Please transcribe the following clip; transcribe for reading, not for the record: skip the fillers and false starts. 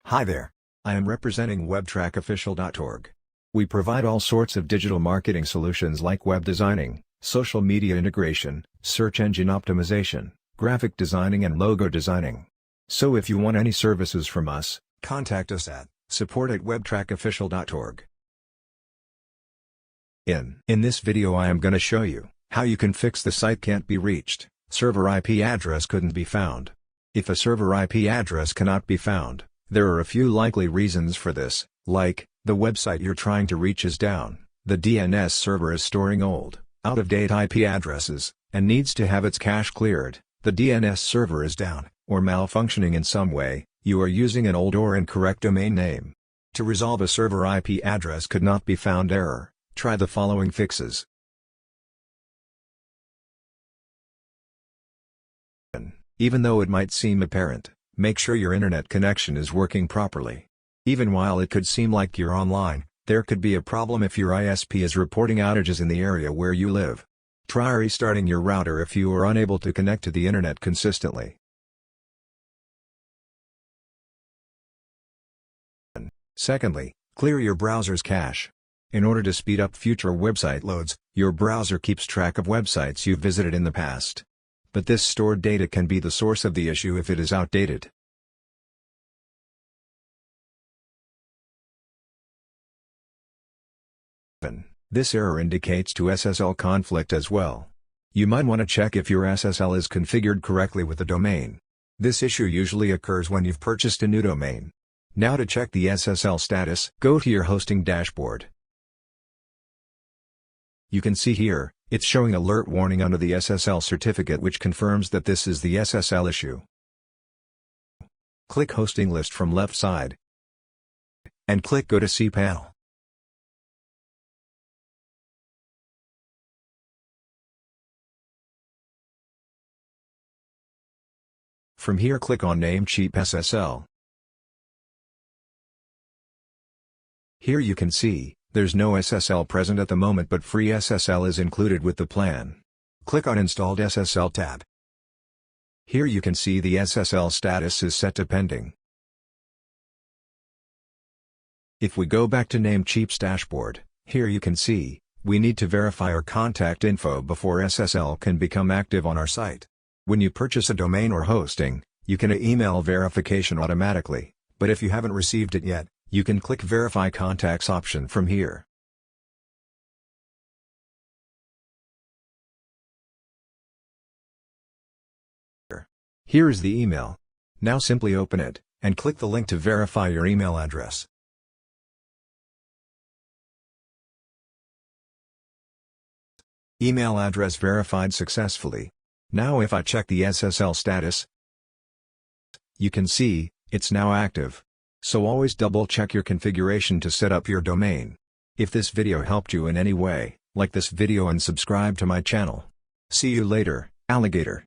Hi there. I am representing webtrackofficial.org. We provide all sorts of digital marketing solutions like web designing, social media integration, search engine optimization, graphic designing and logo designing. So if you want any services from us, contact us at support@webtrackofficial.org. In this video I am going to show you how you can fix the site can't be reached, server IP address couldn't be found. If a server IP address cannot be found, there are a few likely reasons for this, like, the website you're trying to reach is down, the DNS server is storing old, out-of-date IP addresses, and needs to have its cache cleared, the DNS server is down, or malfunctioning in some way, you are using an old or incorrect domain name. To resolve a server IP address could not be found error, try the following fixes. Even though it might seem apparent, make sure your internet connection is working properly. Even while it could seem like you're online, there could be a problem if your ISP is reporting outages in the area where you live. Try restarting your router if you are unable to connect to the internet consistently. Secondly, clear your browser's cache. In order to speed up future website loads, your browser keeps track of websites you've visited in the past. But this stored data can be the source of the issue if it is outdated. This error indicates to SSL conflict as well. You might want to check if your SSL is configured correctly with the domain. This issue usually occurs when you've purchased a new domain. Now to check the SSL status, go to your hosting dashboard. You can see here, it's showing alert warning under the SSL certificate which confirms that this is the SSL issue. Click Hosting List from left side and click Go to cPanel. From here click on Namecheap SSL. Here you can see, there's no SSL present at the moment but free SSL is included with the plan. Click on Installed SSL tab. Here you can see the SSL status is set to pending. If we go back to Namecheap's dashboard, here you can see, we need to verify our contact info before SSL can become active on our site. When you purchase a domain or hosting, you can email verification automatically, but if you haven't received it yet, you can click Verify Contacts option from here. Here is the email. Now simply open it, and click the link to verify your email address. Email address verified successfully. Now if I check the SSL status, you can see, it's now active. So always double check your configuration to set up your domain. If this video helped you in any way, like this video and subscribe to my channel. See you later, alligator.